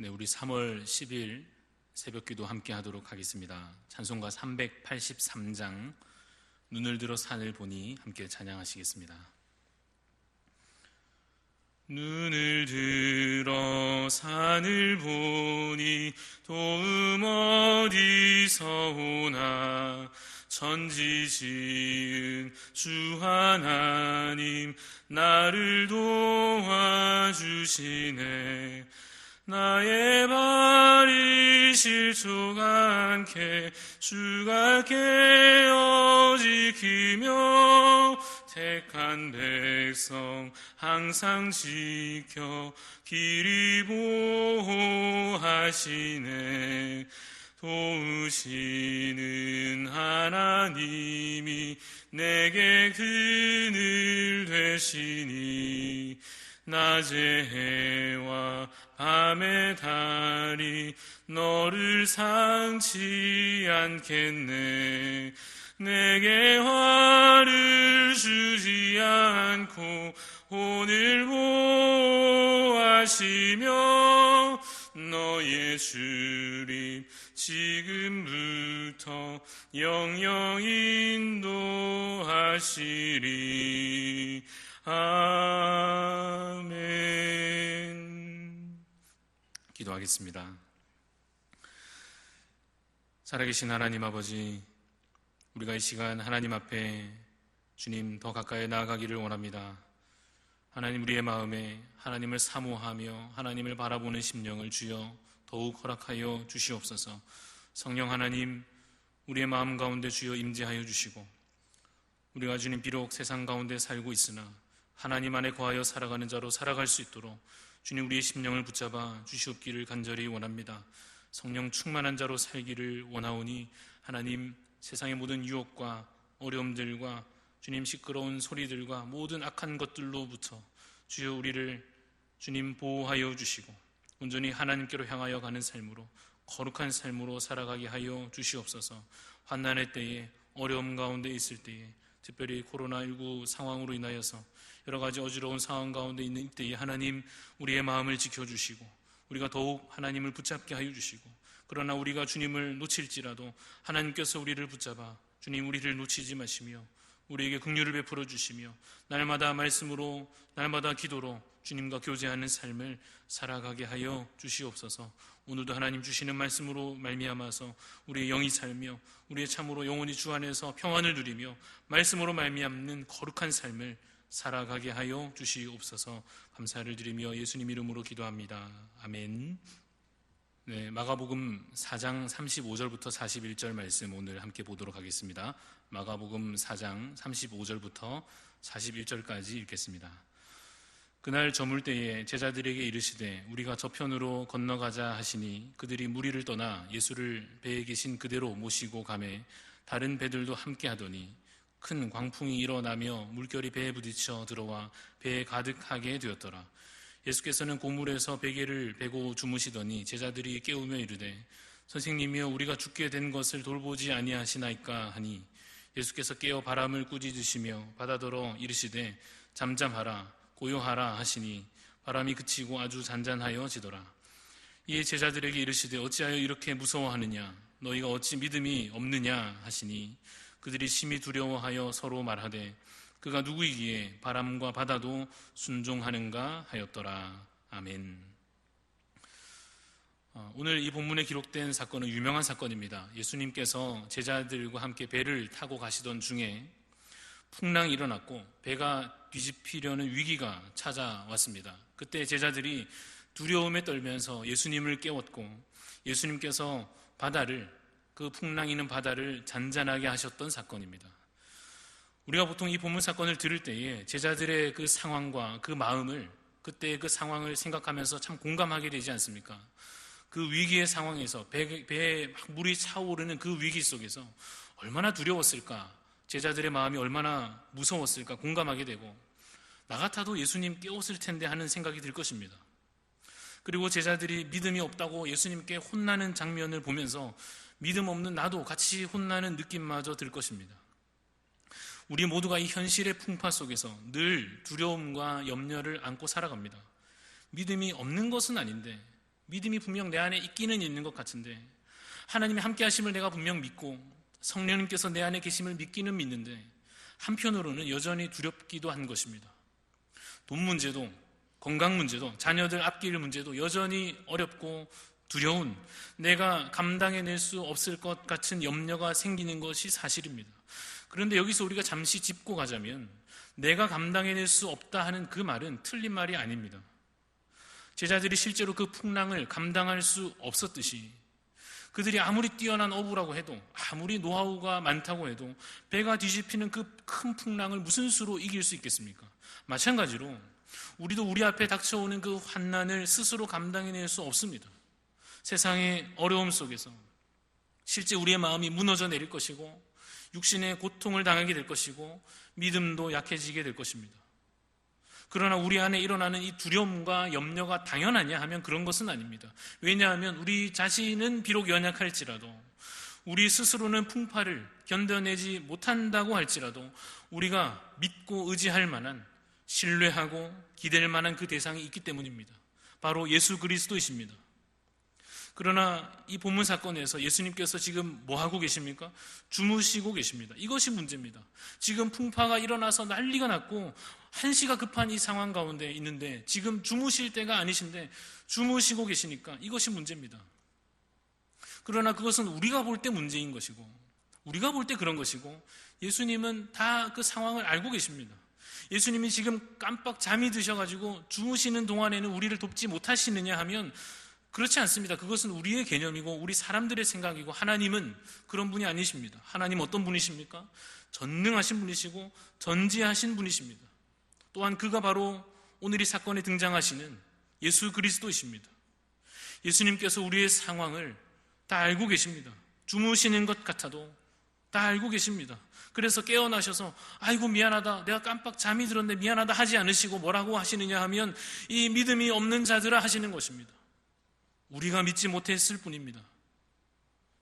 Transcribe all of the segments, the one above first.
네, 우리 3월 10일 새벽기도 함께 하도록 하겠습니다. 찬송가 383장 눈을 들어 산을 보니 함께 찬양하시겠습니다. 눈을 들어 산을 보니 도움 어디서 오나 천지 지은 주 하나님 나를 도와주시네. 나의 발이 실족 않게 주가 깨어 지키며 택한 백성 항상 지켜 길이 보호하시네. 도우시는 하나님이 내게 그늘 되시니 낮의 해와 밤의 달이 너를 상치 않겠네. 내게 화를 주지 않고 오늘 보호하시며 너의 주님 지금부터 영영 인도하시리. 아멘. 기도하겠습니다. 살아계신 하나님 아버지, 우리가 이 시간 하나님 앞에 주님 더 가까이 나아가기를 원합니다. 하나님, 우리의 마음에 하나님을 사모하며 하나님을 바라보는 심령을 주여 더욱 허락하여 주시옵소서. 성령 하나님, 우리의 마음 가운데 주여 임재하여 주시고, 우리가 주님 비록 세상 가운데 살고 있으나 하나님 안에 거하여 살아가는 자로 살아갈 수 있도록 주님 우리의 심령을 붙잡아 주시옵기를 간절히 원합니다. 성령 충만한 자로 살기를 원하오니 하나님, 세상의 모든 유혹과 어려움들과 주님 시끄러운 소리들과 모든 악한 것들로부터 주여 우리를 주님 보호하여 주시고 온전히 하나님께로 향하여 가는 삶으로, 거룩한 삶으로 살아가게 하여 주시옵소서. 환난의 때에, 어려움 가운데 있을 때에, 특별히 코로나19 상황으로 인하여서 여러 가지 어지러운 상황 가운데 있는 이때에 하나님, 우리의 마음을 지켜주시고 우리가 더욱 하나님을 붙잡게 하여 주시고, 그러나 우리가 주님을 놓칠지라도 하나님께서 우리를 붙잡아 주님 우리를 놓치지 마시며 우리에게 긍휼을 베풀어 주시며 날마다 말씀으로, 날마다 기도로 주님과 교제하는 삶을 살아가게 하여 주시옵소서. 오늘도 하나님 주시는 말씀으로 말미암아서 우리의 영이 살며 우리의 참으로 영원히 주 안에서 평안을 누리며 말씀으로 말미암는 거룩한 삶을 살아가게 하여 주시옵소서. 감사를 드리며 예수님 이름으로 기도합니다. 아멘. 네, 마가복음 4장 35절부터 41절 말씀 오늘 함께 보도록 하겠습니다. 마가복음 4장 35절부터 41절까지 읽겠습니다. 그날 저물 때에 제자들에게 이르시되 우리가 저편으로 건너가자 하시니 그들이 무리를 떠나 예수를 배에 계신 그대로 모시고 가매 다른 배들도 함께 하더니 큰 광풍이 일어나며 물결이 배에 부딪혀 들어와 배에 가득하게 되었더라. 예수께서는 고물에서 베개를 베고 주무시더니 제자들이 깨우며 이르되 선생님이여, 우리가 죽게 된 것을 돌보지 아니하시나이까 하니 예수께서 깨어 바람을 꾸짖으시며 바다더러 이르시되 잠잠하라 고요하라 하시니 바람이 그치고 아주 잔잔하여지더라. 이에 제자들에게 이르시되 어찌하여 이렇게 무서워하느냐, 너희가 어찌 믿음이 없느냐 하시니 그들이 심히 두려워하여 서로 말하되 그가 누구이기에 바람과 바다도 순종하는가 하였더라. 아멘. 오늘 이 본문에 기록된 사건은 유명한 사건입니다. 예수님께서 제자들과 함께 배를 타고 가시던 중에 풍랑이 일어났고 배가 뒤집히려는 위기가 찾아왔습니다. 그때 제자들이 두려움에 떨면서 예수님을 깨웠고 예수님께서 바다를, 그 풍랑이 있는 바다를 잔잔하게 하셨던 사건입니다. 우리가 보통 이 본문 사건을 들을 때에 제자들의 그 상황과 그 마음을, 그때의 그 상황을 생각하면서 참 공감하게 되지 않습니까? 그 위기의 상황에서 배에 막 물이 차오르는 그 위기 속에서 얼마나 두려웠을까, 제자들의 마음이 얼마나 무서웠을까 공감하게 되고, 나 같아도 예수님 깨웠을 텐데 하는 생각이 들 것입니다. 그리고 제자들이 믿음이 없다고 예수님께 혼나는 장면을 보면서 믿음 없는 나도 같이 혼나는 느낌마저 들 것입니다. 우리 모두가 이 현실의 풍파 속에서 늘 두려움과 염려를 안고 살아갑니다. 믿음이 없는 것은 아닌데 믿음이 분명 내 안에 있기는 있는 것 같은데, 하나님의 함께 하심을 내가 분명 믿고 성령님께서 내 안에 계심을 믿기는 믿는데, 한편으로는 여전히 두렵기도 한 것입니다. 돈 문제도, 건강 문제도, 자녀들 앞길 문제도 여전히 어렵고 두려운, 내가 감당해낼 수 없을 것 같은 염려가 생기는 것이 사실입니다. 그런데 여기서 우리가 잠시 짚고 가자면, 내가 감당해낼 수 없다 하는 그 말은 틀린 말이 아닙니다. 제자들이 실제로 그 풍랑을 감당할 수 없었듯이, 그들이 아무리 뛰어난 어부라고 해도, 아무리 노하우가 많다고 해도 배가 뒤집히는 그 큰 풍랑을 무슨 수로 이길 수 있겠습니까? 마찬가지로 우리도 우리 앞에 닥쳐오는 그 환난을 스스로 감당해낼 수 없습니다. 세상의 어려움 속에서 실제 우리의 마음이 무너져 내릴 것이고, 육신의 고통을 당하게 될 것이고, 믿음도 약해지게 될 것입니다. 그러나 우리 안에 일어나는 이 두려움과 염려가 당연하냐 하면 그런 것은 아닙니다. 왜냐하면 우리 자신은 비록 연약할지라도, 우리 스스로는 풍파를 견뎌내지 못한다고 할지라도 우리가 믿고 의지할 만한, 신뢰하고 기댈 만한 그 대상이 있기 때문입니다. 바로 예수 그리스도이십니다. 그러나 이 본문 사건에서 예수님께서 지금 뭐 하고 계십니까? 주무시고 계십니다. 이것이 문제입니다. 지금 풍파가 일어나서 난리가 났고 한시가 급한 이 상황 가운데 있는데, 지금 주무실 때가 아니신데 주무시고 계시니까 이것이 문제입니다. 그러나 그것은 우리가 볼 때 문제인 것이고, 우리가 볼 때 그런 것이고, 예수님은 다 그 상황을 알고 계십니다. 예수님이 지금 깜빡 잠이 드셔가지고 주무시는 동안에는 우리를 돕지 못하시느냐 하면 그렇지 않습니다. 그것은 우리의 개념이고 우리 사람들의 생각이고, 하나님은 그런 분이 아니십니다. 하나님 어떤 분이십니까? 전능하신 분이시고 전지하신 분이십니다. 또한 그가 바로 오늘 이 사건에 등장하시는 예수 그리스도이십니다. 예수님께서 우리의 상황을 다 알고 계십니다. 주무시는 것 같아도 다 알고 계십니다. 그래서 깨어나셔서 아이고 미안하다, 내가 깜빡 잠이 들었네, 미안하다 하지 않으시고 뭐라고 하시느냐 하면, 이 믿음이 없는 자들아 하시는 것입니다. 우리가 믿지 못했을 뿐입니다.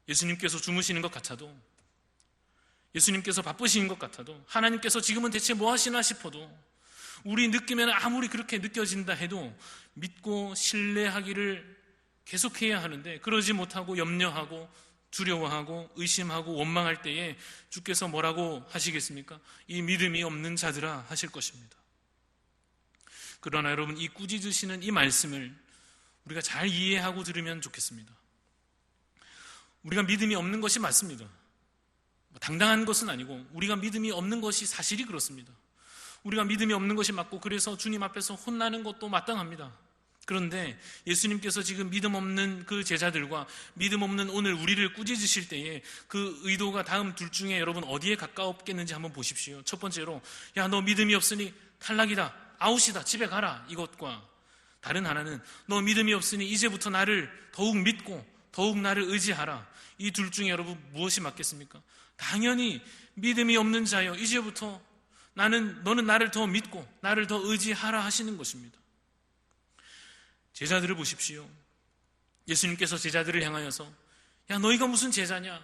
예수님께서 주무시는 것 같아도, 예수님께서 바쁘신 것 같아도, 하나님께서 지금은 대체 뭐 하시나 싶어도, 우리 느끼면 아무리 그렇게 느껴진다 해도 믿고 신뢰하기를 계속해야 하는데, 그러지 못하고 염려하고 두려워하고 의심하고 원망할 때에 주께서 뭐라고 하시겠습니까? 이 믿음이 없는 자들아 하실 것입니다. 그러나 여러분, 이 꾸짖으시는 이 말씀을 우리가 잘 이해하고 들으면 좋겠습니다. 우리가 믿음이 없는 것이 맞습니다. 당당한 것은 아니고 우리가 믿음이 없는 것이 사실이 그렇습니다. 우리가 믿음이 없는 것이 맞고, 그래서 주님 앞에서 혼나는 것도 마땅합니다. 그런데 예수님께서 지금 믿음 없는 그 제자들과 믿음 없는 오늘 우리를 꾸짖으실 때에 그 의도가 다음 둘 중에 여러분 어디에 가까웠겠는지 한번 보십시오. 첫 번째로, 야, 너 믿음이 없으니 탈락이다, 아웃이다, 집에 가라, 이것과 다른 하나는, 너 믿음이 없으니 이제부터 나를 더욱 믿고 더욱 나를 의지하라. 이 둘 중에 여러분 무엇이 맞겠습니까? 당연히 믿음이 없는 자여, 이제부터 너는 나를 더 믿고 나를 더 의지하라 하시는 것입니다. 제자들을 보십시오. 예수님께서 제자들을 향하여서 야, 너희가 무슨 제자냐,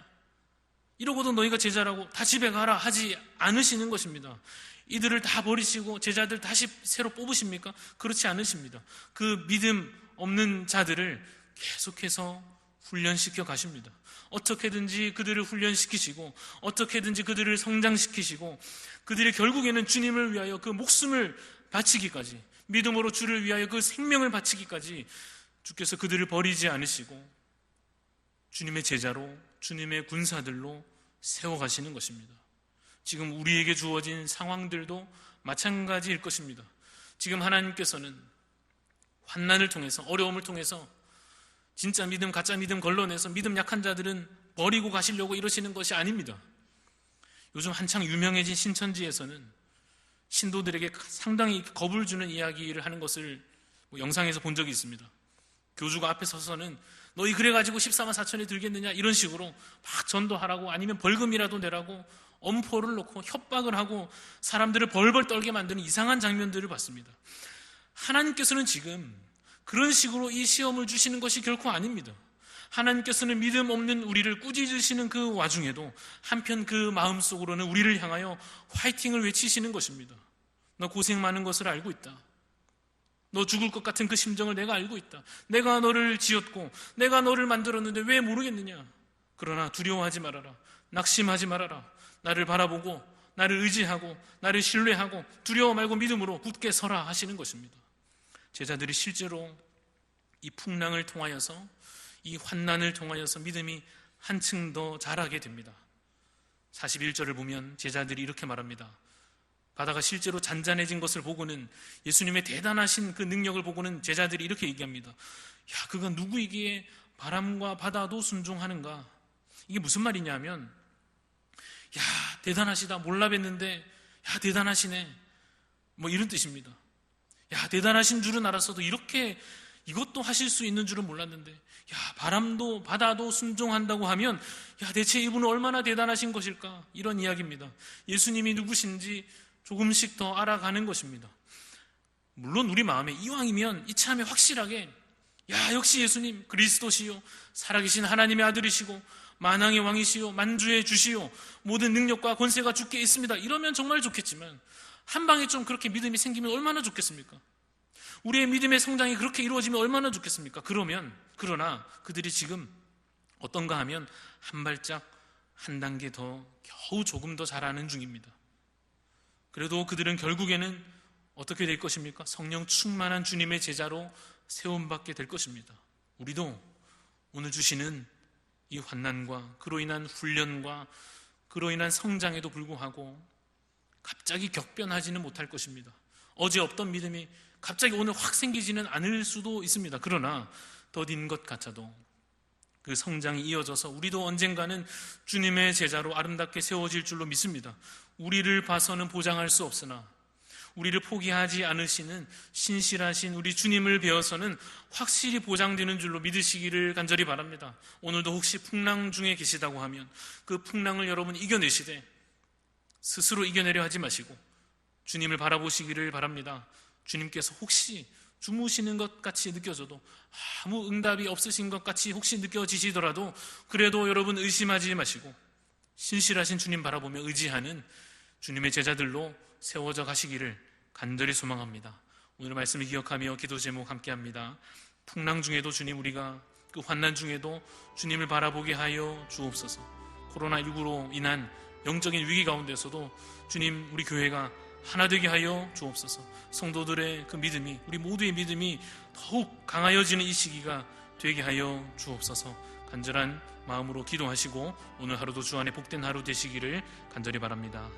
이러고도 너희가 제자라고, 다 집에 가라 하지 않으시는 것입니다. 이들을 다 버리시고 제자들 다시 새로 뽑으십니까? 그렇지 않으십니다. 그 믿음 없는 자들을 계속해서 훈련시켜 가십니다. 어떻게든지 그들을 훈련시키시고, 어떻게든지 그들을 성장시키시고, 그들이 결국에는 주님을 위하여 그 목숨을 바치기까지, 믿음으로 주를 위하여 그 생명을 바치기까지 주께서 그들을 버리지 않으시고 주님의 제자로, 주님의 군사들로 세워가시는 것입니다. 지금 우리에게 주어진 상황들도 마찬가지일 것입니다. 지금 하나님께서는 환난을 통해서, 어려움을 통해서 진짜 믿음, 가짜 믿음 걸러내서 믿음 약한 자들은 버리고 가시려고 이러시는 것이 아닙니다. 요즘 한창 유명해진 신천지에서는 신도들에게 상당히 겁을 주는 이야기를 하는 것을 영상에서 본 적이 있습니다. 교주가 앞에 서서는 너희 그래가지고 14만 4천이 들겠느냐, 이런 식으로 막 전도하라고, 아니면 벌금이라도 내라고 엄포를 놓고 협박을 하고 사람들을 벌벌 떨게 만드는 이상한 장면들을 봤습니다. 하나님께서는 지금 그런 식으로 이 시험을 주시는 것이 결코 아닙니다. 하나님께서는 믿음 없는 우리를 꾸짖으시는 그 와중에도 한편 그 마음속으로는 우리를 향하여 화이팅을 외치시는 것입니다. 너 고생 많은 것을 알고 있다. 너 죽을 것 같은 그 심정을 내가 알고 있다. 내가 너를 지었고 내가 너를 만들었는데 왜 모르겠느냐. 그러나 두려워하지 말아라. 낙심하지 말아라. 나를 바라보고 나를 의지하고 나를 신뢰하고 두려워 말고 믿음으로 굳게 서라 하시는 것입니다. 제자들이 실제로 이 풍랑을 통하여서, 이 환난을 통하여서 믿음이 한층 더 자라게 됩니다. 41절을 보면 제자들이 이렇게 말합니다. 바다가 실제로 잔잔해진 것을 보고는, 예수님의 대단하신 그 능력을 보고는 제자들이 이렇게 얘기합니다. 야, 그가 누구이기에 바람과 바다도 순종하는가? 이게 무슨 말이냐 하면, 야, 대단하시다. 몰라 뵀는데 야, 대단하시네. 뭐 이런 뜻입니다. 야, 대단하신 줄은 알았어도 이렇게 이것도 하실 수 있는 줄은 몰랐는데, 야, 바람도 바다도 순종한다고 하면, 야, 대체 이분은 얼마나 대단하신 것일까? 이런 이야기입니다. 예수님이 누구신지 조금씩 더 알아가는 것입니다. 물론 우리 마음에 이왕이면 이참에 확실하게, 야, 역시 예수님 그리스도시요 살아계신 하나님의 아들이시고 만왕의 왕이시요 만주의 주시요 모든 능력과 권세가 주께 있습니다, 이러면 정말 좋겠지만, 한 방에 좀 그렇게 믿음이 생기면 얼마나 좋겠습니까? 우리의 믿음의 성장이 그렇게 이루어지면 얼마나 좋겠습니까? 그러나 그들이 지금 어떤가 하면 한 발짝 한 단계 더, 겨우 조금 더 잘하는 중입니다. 그래도 그들은 결국에는 어떻게 될 것입니까? 성령 충만한 주님의 제자로 세움받게 될 것입니다. 우리도 오늘 주시는 이 환난과 그로 인한 훈련과 그로 인한 성장에도 불구하고 갑자기 격변하지는 못할 것입니다. 어제 없던 믿음이 갑자기 오늘 확 생기지는 않을 수도 있습니다. 그러나 더딘 것 같아도 그 성장이 이어져서 우리도 언젠가는 주님의 제자로 아름답게 세워질 줄로 믿습니다. 우리를 봐서는 보장할 수 없으나 우리를 포기하지 않으시는 신실하신 우리 주님을 배워서는 확실히 보장되는 줄로 믿으시기를 간절히 바랍니다. 오늘도 혹시 풍랑 중에 계시다고 하면 그 풍랑을 여러분 이겨내시되 스스로 이겨내려 하지 마시고 주님을 바라보시기를 바랍니다. 주님께서 혹시 주무시는 것 같이 느껴져도, 아무 응답이 없으신 것 같이 혹시 느껴지시더라도 그래도 여러분 의심하지 마시고 신실하신 주님 바라보며 의지하는 주님의 제자들로 세워져 가시기를 간절히 소망합니다. 오늘 말씀을 기억하며 기도 제목 함께합니다. 풍랑 중에도 주님, 우리가 그 환난 중에도 주님을 바라보게 하여 주옵소서. 코로나19로 인한 영적인 위기 가운데서도 주님, 우리 교회가 하나 되게 하여 주옵소서. 성도들의 그 믿음이, 우리 모두의 믿음이 더욱 강하여지는 이 시기가 되게 하여 주옵소서. 간절한 마음으로 기도하시고 오늘 하루도 주 안에 복된 하루 되시기를 간절히 바랍니다.